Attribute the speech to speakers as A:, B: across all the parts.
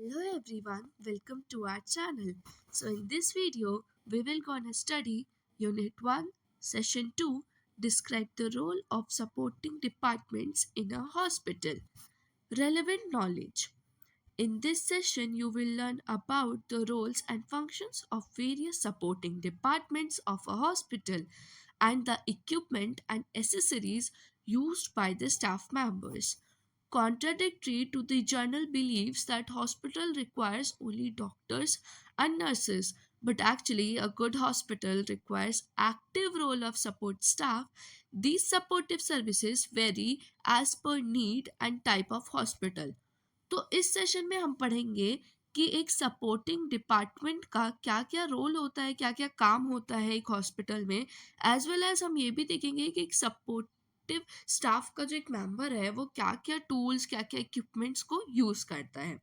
A: Hello everyone, welcome to our channel. So in this video, we will gonna study Unit 1, Session 2, describe the role of supporting departments in a hospital. Relevant knowledge. In this session, you will learn about the roles and functions of various supporting departments of a hospital and the equipment and accessories used by the staff members. Contradictory to the general beliefs that hospital requires only doctors and nurses, but actually a good hospital requires active role of support staff. These supportive services vary as per need and type of hospital. तो इस session में हम पढ़ेंगे कि एक supporting department का क्या क्या रोल होता है, क्या क्या काम होता है एक हॉस्पिटल में, एज वेल एज हम ये भी देखेंगे कि एक सपोर्टिव स्टाफ का जो एक मेंबर है वो क्या क्या टूल्स, क्या क्या इक्विपमेंट्स को यूज़ करता है।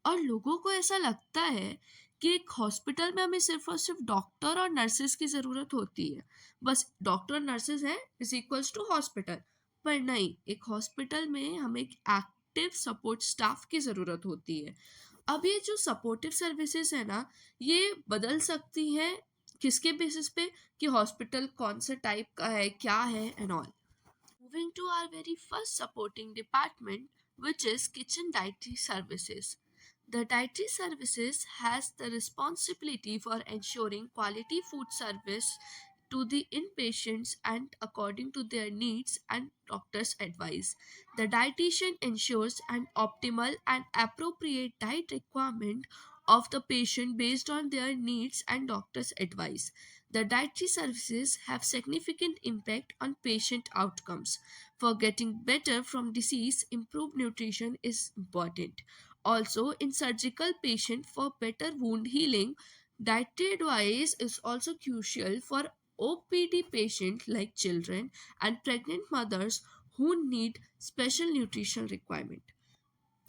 A: और लोगों को ऐसा लगता है कि एक हॉस्पिटल में हमें सिर्फ और सिर्फ डॉक्टर और नर्सेज की ज़रूरत होती है, बस डॉक्टर और नर्सेज हैं इज इक्वल्स टू हॉस्पिटल। पर नहीं, एक हॉस्पिटल में हमें एक एक्टिव सपोर्ट स्टाफ की ज़रूरत होती है। अब ये जो सपोर्टिव सर्विसेज है ना, ये बदल सकती हैं किसके बेसिस पे कि हॉस्पिटल कौन सा टाइप का है, क्या है and all. Moving to our very first supporting department which is kitchen dietary services. The dietary services has the responsibility for ensuring quality food service to the inpatients and according to their needs and doctor's advice. The dietitian ensures an optimal and appropriate diet requirement of the patient based on their needs and doctor's advice. The dietary services have significant impact on patient outcomes. For getting better from disease, improved nutrition is important. Also, in surgical patient for better wound healing, dietary advice is also crucial for OPD patients like children and pregnant mothers who need special nutritional requirement.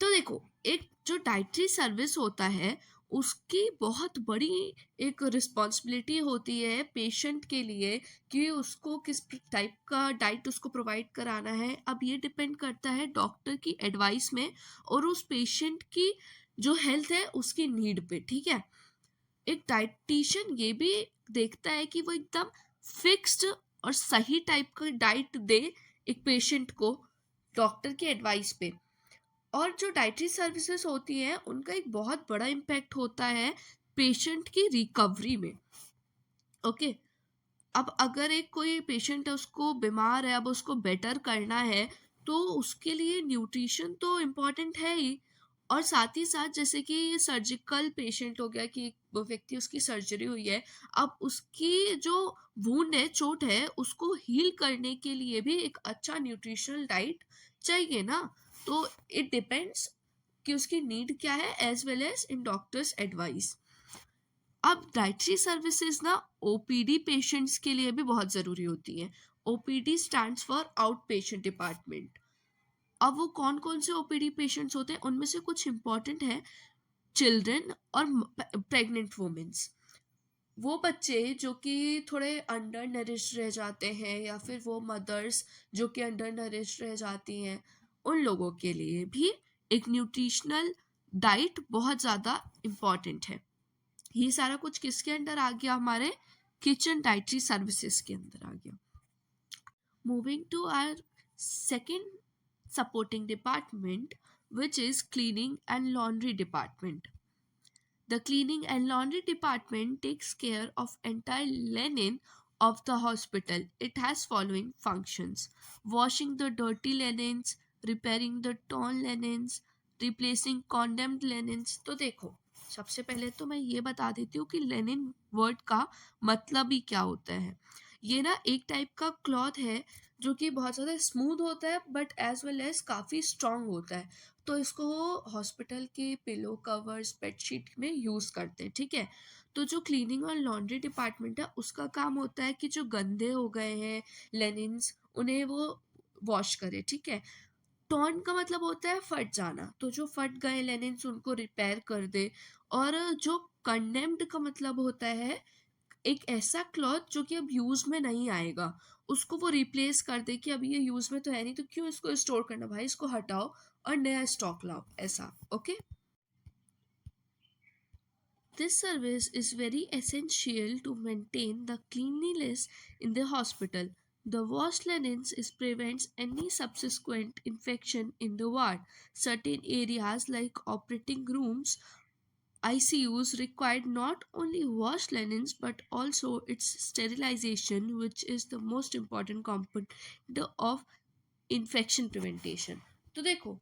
A: तो देखो, एक जो dietary service होता है उसकी बहुत बड़ी एक रिस्पॉन्सिबिलिटी होती है पेशेंट के लिए कि उसको किस टाइप का डाइट उसको प्रोवाइड कराना है। अब ये डिपेंड करता है डॉक्टर की एडवाइस में और उस पेशेंट की जो हेल्थ है उसकी नीड पे, ठीक है। एक डाइटिशियन ये भी देखता है कि वो एकदम फिक्स्ड और सही टाइप का डाइट दे एक पेशेंट को डॉक्टर की एडवाइस पे। और जो डाइटरी सर्विसेज होती हैं उनका एक बहुत बड़ा इम्पैक्ट होता है पेशेंट की रिकवरी में। ओके, अब अगर एक कोई पेशेंट है उसको बीमार है, अब उसको बेटर करना है तो उसके लिए न्यूट्रिशन तो इम्पॉर्टेंट है ही। और साथ ही साथ जैसे कि ये सर्जिकल पेशेंट हो गया कि वो व्यक्ति उसकी सर्जरी हुई है, अब उसकी जो वुंड है, चोट है, उसको हील करने के लिए भी एक अच्छा न्यूट्रिशनल डाइट चाहिए ना। तो इट डिपेंड्स कि उसकी नीड क्या है as well as in doctor's advice. अब डाइटरी सर्विसेज ना ओपीडी पेशेंट्स के लिए भी बहुत ज़रूरी होती हैं। OPD stands for out patient department. अब वो कौन कौन से ओपीडी पेशेंट्स होते हैं उनमें से कुछ इंपॉर्टेंट है चिल्ड्रन और प्रेग्नेंट वुमेन्स। वो बच्चे जो कि थोड़े अंडर नरिश रह जाते हैं या फिर वो मदर्स जो कि अंडर नरिश रह जाती हैं, उन लोगों के लिए भी एक न्यूट्रिशनल डाइट बहुत ज़्यादा इम्पॉर्टेंट है। ये सारा कुछ किसके अंडर आ गया, हमारे किचन डाइटरी सर्विसेज के अंदर आ गया। Moving to our second supporting department, which is cleaning and laundry department. The cleaning and laundry department takes care of entire linen of the hospital. It has following functions: washing the dirty linens, repairing the torn linens, replacing condemned linens. तो देखो, सबसे पहले तो मैं ये बता देती हूँ कि लेनिन वर्ड का मतलब ही क्या होता है। ये ना एक टाइप का क्लॉथ है जो कि बहुत ज़्यादा स्मूथ होता है बट एज वेल एज काफ़ी स्ट्रॉन्ग होता है। तो इसको हॉस्पिटल के पिलो कवर्स, बेडशीट में यूज़ करते हैं, ठीक है। तो जो क्लीनिंग और लॉन्ड्री डिपार्टमेंट है उसका काम होता है कि जो गंदे हो गए हैं लेनिन्स उन्हें वो वॉश करे, ठीक है। टॉर्न का मतलब होता है फट जाना, तो जो फट गए लेनिन्स उनको रिपेयर कर दे। और जो कंडेम्ड का मतलब होता है एक ऐसा क्लॉथ जो कि अब यूज़ में नहीं आएगा, उसको वो रिप्लेस कर दे कि अब ये यूज़ में तो है नहीं तो क्यों इसको स्टोर करना, भाई इसको हटाओ और नया स्टॉक लाओ, ऐसा। Okay, This service is very essential to maintain the cleanliness in the hospital. The washed linens is prevents any subsequent infection in the ward. Certain areas like operating rooms, ICUs required not only washed linens but also its sterilization, which is the most important component of infection prevention. तो देखो,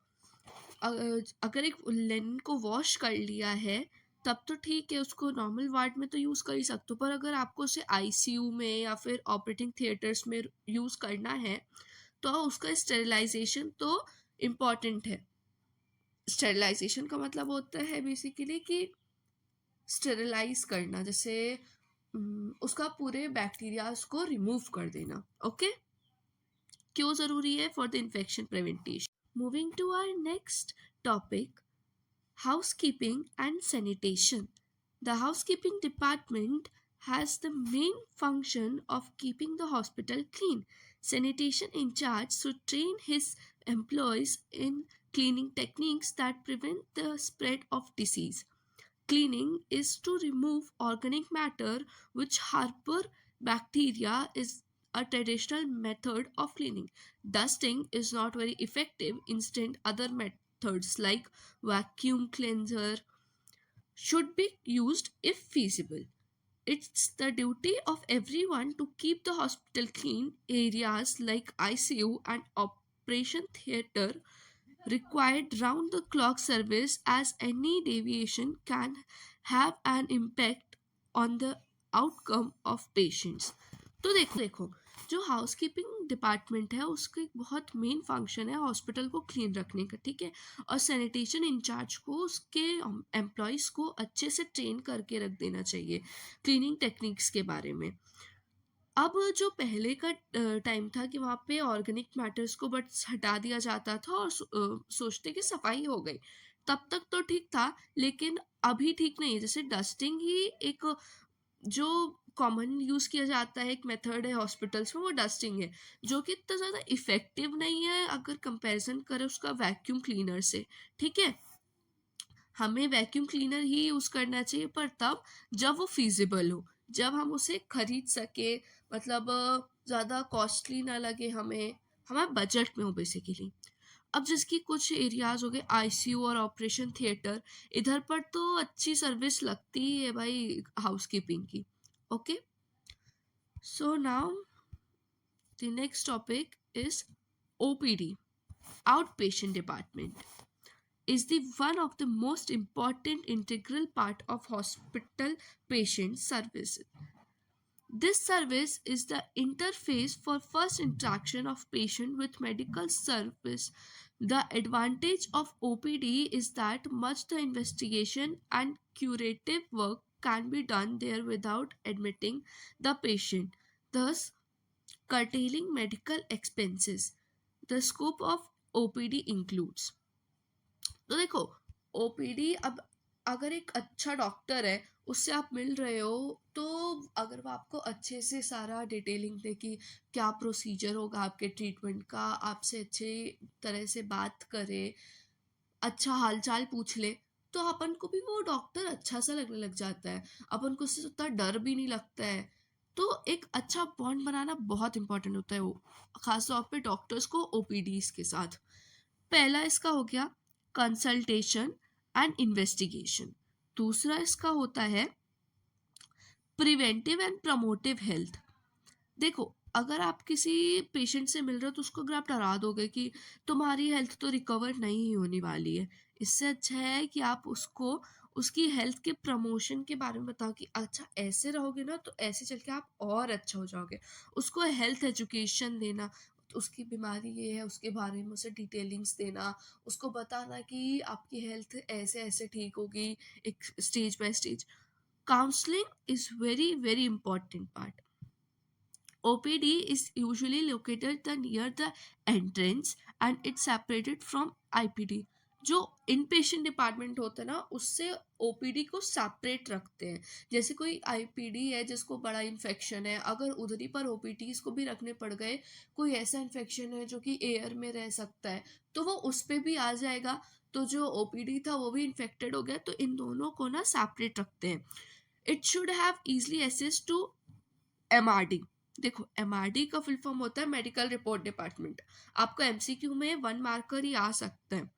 A: अगर एक Lenin को wash कर लिया है तब तो ठीक है, उसको नॉर्मल वार्ड में तो यूज़ कर ही सकते हो, पर अगर आपको उसे आईसीयू में या फिर ऑपरेटिंग थिएटर्स में यूज़ करना है तो उसका स्टेरिलाइजेशन तो इम्पॉर्टेंट है। स्टेरिलाइजेशन का मतलब होता है बेसिकली कि स्टेरिलाइज करना, जैसे उसका पूरे बैक्टीरियाज को रिमूव कर देना। ओके, क्यों ज़रूरी है? For the infection prevention. Moving to our next topic, housekeeping and sanitation. The housekeeping department has the main function of keeping the hospital clean. Sanitation in charge should train his employees in cleaning techniques that prevent the spread of disease. Cleaning is to remove organic matter which harbor bacteria is a traditional method of cleaning. Dusting is not very effective. Instead, other methods like vacuum cleanser should be used if feasible. It's the duty of everyone to keep the hospital clean. Areas like ICU and operation theater required round the clock service, as any deviation can have an impact on the outcome of patients. तो देखो, जो housekeeping department है उसका एक बहुत main function है hospital को clean रखने का, ठीक है, और सैनिटेशन इंचार्ज को उसके एम्प्लॉयज़ को अच्छे से ट्रेन करके रख देना चाहिए क्लीनिंग टेक्निक्स के बारे में। अब जो पहले का टाइम था कि वहाँ पे ऑर्गेनिक मैटर्स को बस हटा दिया जाता था और सोचते कि सफाई हो गई, तब तक तो ठीक था, लेकिन अभी ठीक नहीं है। जैसे डस्टिंग ही एक जो कॉमन यूज़ किया जाता है, एक मेथड है हॉस्पिटल्स में, वो डस्टिंग है, जो कि इतना ज़्यादा इफ़ेक्टिव नहीं है अगर कंपैरिजन करें उसका वैक्यूम क्लीनर से, ठीक है। हमें वैक्यूम क्लीनर ही यूज़ करना चाहिए, पर तब जब वो फिजिबल हो, जब हम उसे खरीद सके, मतलब ज़्यादा कॉस्टली ना लगे हमें, हमारे बजट में हो बेसिकली। अब जिसकी कुछ एरियाज़ हो गए आईसीयू और ऑपरेशन थिएटर, इधर पर तो अच्छी सर्विस लगती ही है भाई हाउसकीपिंग की। Okay, so now the next topic is OPD, out patient department is the one of the most important integral part of hospital patient services. This service is the interface for first interaction of patient with medical service. The advantage of OPD is that much the investigation and curative work can be done there without admitting the patient, thus curtailing medical expenses. The scope of OPD includes, तो देखो, OPD, अब अगर एक अच्छा doctor है उससे आप मिल रहे हो, तो अगर वो आपको अच्छे से सारा डिटेलिंग दे कि क्या प्रोसीजर होगा आपके ट्रीटमेंट का, आपसे अच्छे तरह से बात करे, अच्छा हालचाल पूछ ले, तो अपन को भी वो डॉक्टर अच्छा सा लगने लग जाता है, अपन को उससे उतना डर भी नहीं लगता है। तो एक अच्छा बॉन्ड बनाना बहुत इंपॉर्टेंट होता है, वो खासतौर पे डॉक्टर्स को ओपीडीज के साथ। पहला इसका हो गया कंसल्टेशन एंड इन्वेस्टिगेशन। दूसरा इसका होता है प्रिवेंटिव एंड प्रमोटिव हेल्थ। देखो, अगर आप किसी पेशेंट से मिल रहे हो तो उसको अगर आप डरा दोगे कि तुम्हारी हेल्थ तो रिकवर नहीं होने वाली है, इससे अच्छा है कि आप उसको उसकी हेल्थ के प्रमोशन के बारे में बताओ कि अच्छा ऐसे रहोगे ना तो ऐसे चल के आप और अच्छा हो जाओगे। उसको हेल्थ एजुकेशन देना, उसकी बीमारी ये है उसके बारे में उसे डिटेलिंग्स देना, उसको बताना कि आपकी हेल्थ ऐसे ऐसे ठीक होगी, एक stage by stage. Counselling is very very important part. OPD is usually located near the entrance and it's separated from IPD. जो इन पेशेंट डिपार्टमेंट होता है ना, उससे ओपीडी को सेपरेट रखते हैं। जैसे कोई आईपीडी है जिसको बड़ा इन्फेक्शन है, अगर उधर ही पर ओपीडीज को भी रखने पड़ गए, कोई ऐसा इन्फेक्शन है जो कि एयर में रह सकता है, तो वो उस पर भी आ जाएगा। तो जो ओपीडी था वो भी इन्फेक्टेड हो गया, तो इन दोनों को ना सेपरेट रखते हैं. It should have easily access to MRD. देखो एमआरडी का फुल फॉर्म होता है मेडिकल रिपोर्ट डिपार्टमेंट. आपको एमसीक्यू में 1 मार्कर ही आ सकता है.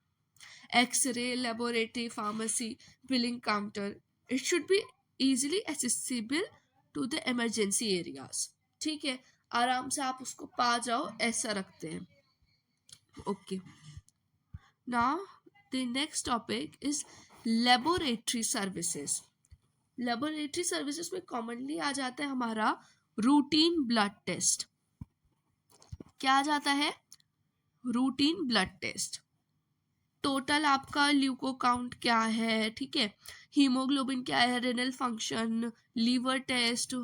A: X-ray, laboratory, pharmacy, billing counter. It should be easily accessible to the emergency areas. ठीक है, आराम से आप उसको पा जाओ, ऐसा रखते हैं. Okay, now the next topic is laboratory services. Laboratory services में कॉमनली आ जाता है हमारा रूटीन ब्लड टेस्ट. क्या आ जाता है? Routine blood test. टोटल आपका ल्यूको काउंट क्या है, ठीक है, हीमोग्लोबिन क्या है, renal function, liver test,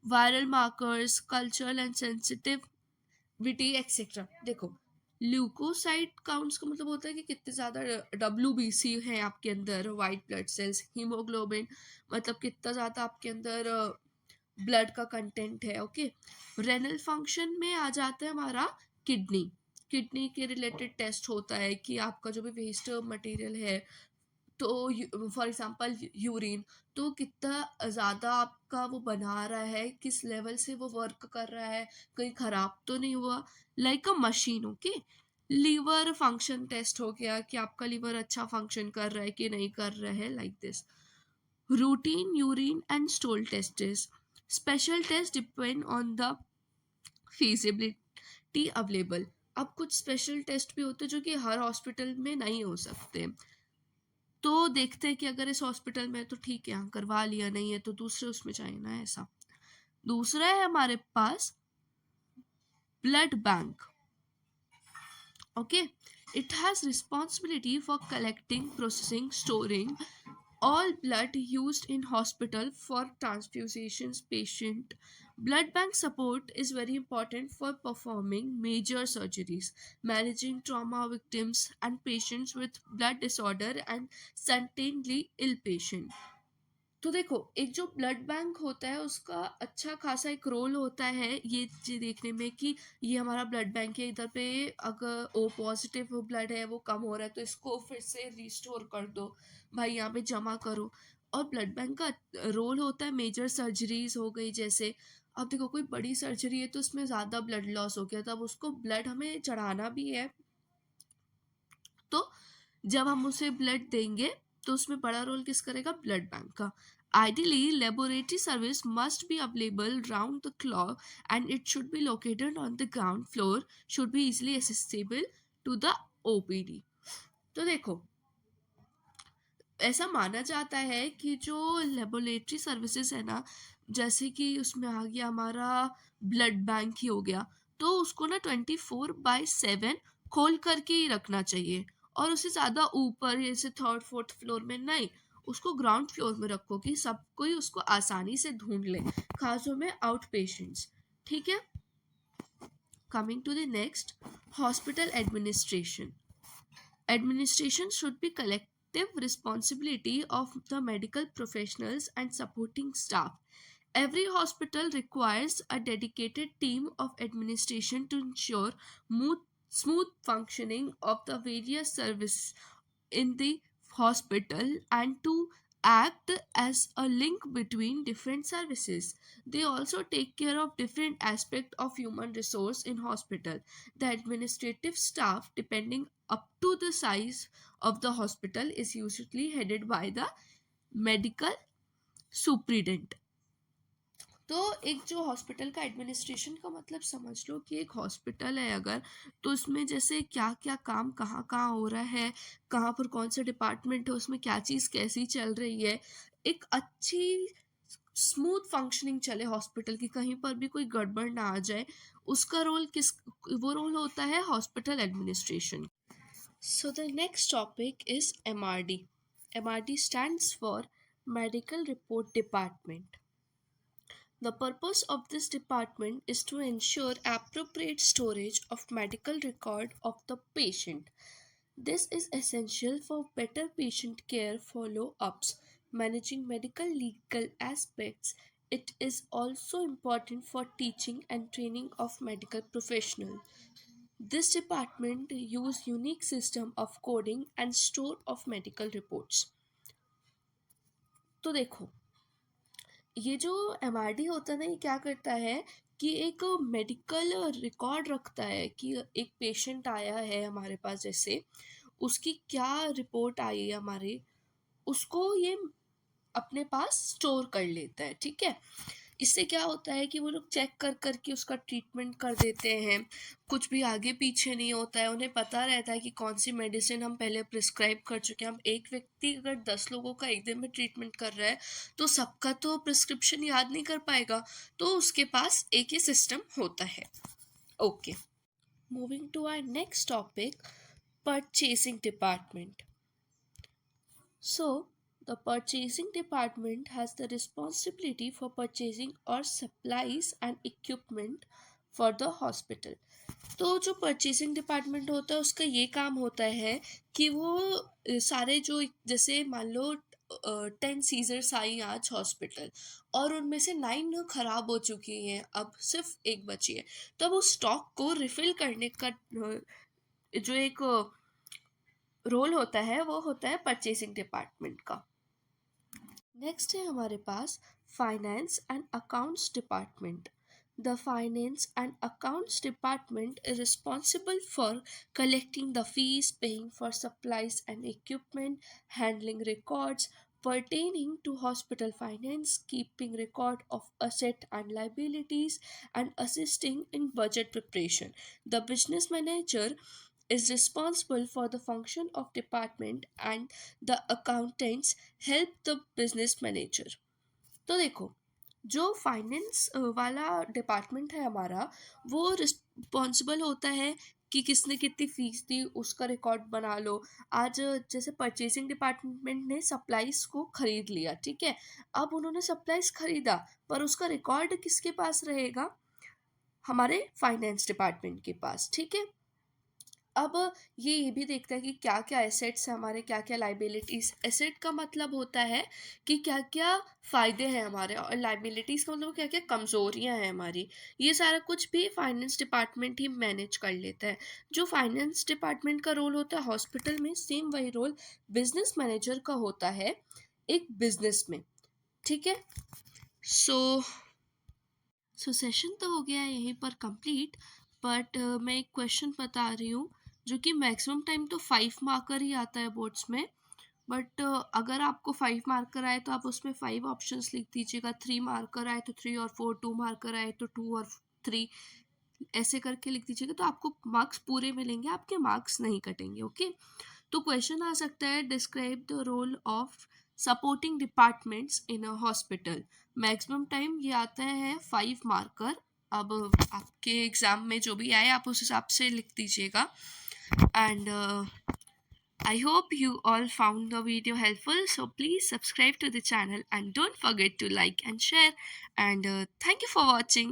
A: viral markers, cultural and sensitivity et cetera. देखो ल्यूकोसाइट काउंट्स का मतलब होता है कि कितने ज़्यादा WBC है आपके अंदर, वाइट ब्लड सेल्स. हीमोग्लोबिन मतलब कितना ज़्यादा आपके अंदर ब्लड का कंटेंट है. ओके, रेनल फंक्शन में आ जाता है हमारा किडनी. किडनी के रिलेटेड टेस्ट होता है कि आपका जो भी वेस्ट मटेरियल है, तो फॉर एग्जांपल यूरिन, तो कितना ज़्यादा आपका वो बना रहा है, किस लेवल से वो वर्क कर रहा है, कहीं ख़राब तो नहीं हुआ, like a machine. Okay, liver function test हो गया कि आपका लीवर अच्छा फंक्शन कर रहा है कि नहीं कर रहा है, like this. Routine urine and stool test. Special test depend on the feasibility available. अब कुछ स्पेशल टेस्ट भी होते हैं जो कि हर हॉस्पिटल में नहीं हो सकते, तो देखते हैं कि अगर इस हॉस्पिटल में तो ठीक है, यहाँ करवा लिया, नहीं है तो दूसरे उसमें चाहिए ना, ऐसा. दूसरा है हमारे पास blood bank. Okay, it has responsibility for collecting, processing, storing all blood used in hospital for transfusions patient. Blood bank support is very important for performing major surgeries, managing trauma victims and patients with blood disorder and certainly ill patient. तो देखो एक जो blood bank होता है उसका अच्छा खासा एक रोल होता है ये देखने में कि ये हमारा ब्लड बैंक है, इधर पे अगर ओ पॉजिटिव ब्लड है, वो कम हो रहा है, तो इसको फिर से रिस्टोर कर दो भाई, यहाँ पे जमा करो. और ब्लड बैंक का रोल होता है मेजर सर्जरीज हो गई, जैसे अब देखो कोई बड़ी सर्जरी है तो उसमें ज़्यादा ब्लड लॉस हो गया, तब उसको ब्लड हमें चढ़ाना भी है, तो जब हम उसे ब्लड देंगे तो उसमें बड़ा रोल किस करेगा? ब्लड बैंक का. Ideally, laboratory service must be available round the clock and it should be located on the ground floor, should be easily accessible to the OPD. तो देखो ऐसा माना जाता है कि जो लेबोरेटरी सर्विसेज है ना, जैसे कि उसमें आ गया हमारा ब्लड बैंक ही हो गया, तो उसको ना 24/7 खोल करके ही रखना चाहिए, और उसे ज़्यादा ऊपर जैसे थर्ड फोर्थ फ्लोर में नहीं, उसको ग्राउंड फ्लोर में रखो कि सब कोई उसको आसानी से ढूंढ ले, खासों में आउट पेशेंट्स. ठीक है, coming to the next, hospital administration. Administration should be collective responsibility of the medical professionals and supporting staff. Every hospital requires a dedicated team of administration to ensure smooth functioning of the various services in the hospital and to act as a link between different services. They also take care of different aspects of human resource in hospital. The administrative staff, depending up to the size of the hospital, is usually headed by the medical superintendent. तो एक जो hospital का administration का मतलब समझ लो कि एक hospital है अगर, तो उसमें जैसे क्या क्या काम कहाँ कहाँ हो रहा है, कहाँ पर कौन सा डिपार्टमेंट है, उसमें क्या चीज़ कैसी चल रही है, एक अच्छी स्मूथ फंक्शनिंग चले हॉस्पिटल की, कहीं पर भी कोई गड़बड़ ना आ जाए, उसका रोल वो रोल होता है hospital administration. So the next topic is MRD. MRD stands for medical report department. The purpose of this department is to ensure appropriate storage of medical record of the patient. This is essential for better patient care follow-ups, managing medical legal aspects. It is also important for teaching and training of medical professionals. This department use unique system of coding and store of medical reports. तो देखो, ये जो MRD होता है ना, ये क्या करता है कि एक मेडिकल रिकॉर्ड रखता है कि एक पेशेंट आया है हमारे पास, जैसे उसकी क्या रिपोर्ट आई है हमारे, उसको ये अपने पास स्टोर कर लेता है, ठीक है। इससे क्या होता है कि वो लोग चेक कर करके उसका ट्रीटमेंट कर देते हैं, कुछ भी आगे पीछे नहीं होता है, उन्हें पता रहता है कि कौन सी मेडिसिन हम पहले प्रिस्क्राइब कर चुके हैं। हम एक व्यक्ति अगर 10 लोगों का एक दिन में ट्रीटमेंट कर रहा है तो सबका तो प्रिस्क्रिप्शन याद नहीं कर पाएगा, तो उसके पास एक ही सिस्टम होता है। Okay, moving to our next topic, purchasing department. So, the purchasing department has the responsibility for purchasing or supplies and equipment for the hospital. तो जो परचेसिंग डिपार्टमेंट होता है उसका ये काम होता है कि वो सारे जो, जैसे मान लो 10 सीजर्स आई आज हॉस्पिटल और उनमें से 9 खराब हो चुकी हैं, अब सिर्फ एक बची है, तो अब उस स्टॉक को रिफिल करने का जो एक रोल होता है वो होता है परचेसिंग डिपार्टमेंट का। नेक्स्ट है हमारे पास finance and accounts department. The finance and accounts department is responsible for collecting the fees, paying for supplies and equipment, handling records pertaining to hospital finance, keeping record of asset and liabilities, and assisting in budget preparation. The business manager is responsible for the function of department and the accountants help the business manager. तो देखो, जो finance वाला department है हमारा, वो responsible होता है कि किसने कितनी फीस दी उसका रिकॉर्ड बना लो। आज जैसे परचेसिंग डिपार्टमेंट ने सप्लाईज को खरीद लिया, ठीक है, अब उन्होंने सप्लाईज खरीदा पर उसका रिकॉर्ड किसके पास रहेगा, हमारे फाइनेंस डिपार्टमेंट के पास, ठीक है। अब ये भी देखता है कि क्या क्या एसेट्स हैं हमारे, क्या क्या लाइबिलिटीज़। एसेट का मतलब होता है कि क्या क्या फ़ायदे हैं हमारे, और लाइबिलिटीज़ का मतलब क्या क्या कमज़ोरियाँ हैं हमारी। ये सारा कुछ भी फाइनेंस डिपार्टमेंट ही मैनेज कर लेता है। जो फाइनेंस डिपार्टमेंट का रोल होता है हॉस्पिटल में, सेम वही रोल बिजनेस मैनेजर का होता है एक बिजनेस में, ठीक है। सो सेशन तो हो गया है यहीं पर कंप्लीट, बट मैं एक क्वेश्चन बता रही हूँ जो कि मैक्सिमम टाइम तो 5 मार्कर ही आता है बोर्ड्स में, बट अगर आपको 5 मार्कर आए तो आप उसमें 5 ऑप्शंस लिख दीजिएगा, 3 मार्कर आए तो 3 और 4, 2 मार्कर आए तो 2 और 3, ऐसे करके लिख दीजिएगा, तो आपको मार्क्स पूरे मिलेंगे, आपके मार्क्स नहीं कटेंगे। ओके, तो क्वेश्चन आ सकता है, describe the role of supporting departments in a hospital. Maximum time ये आता है 5 मार्कर। अब आपके एग्जाम में जो भी आए आप उस हिसाब से लिख दीजिएगा। And I hope you all found the video helpful, so please subscribe to the channel and don't forget to like and share, and thank you for watching.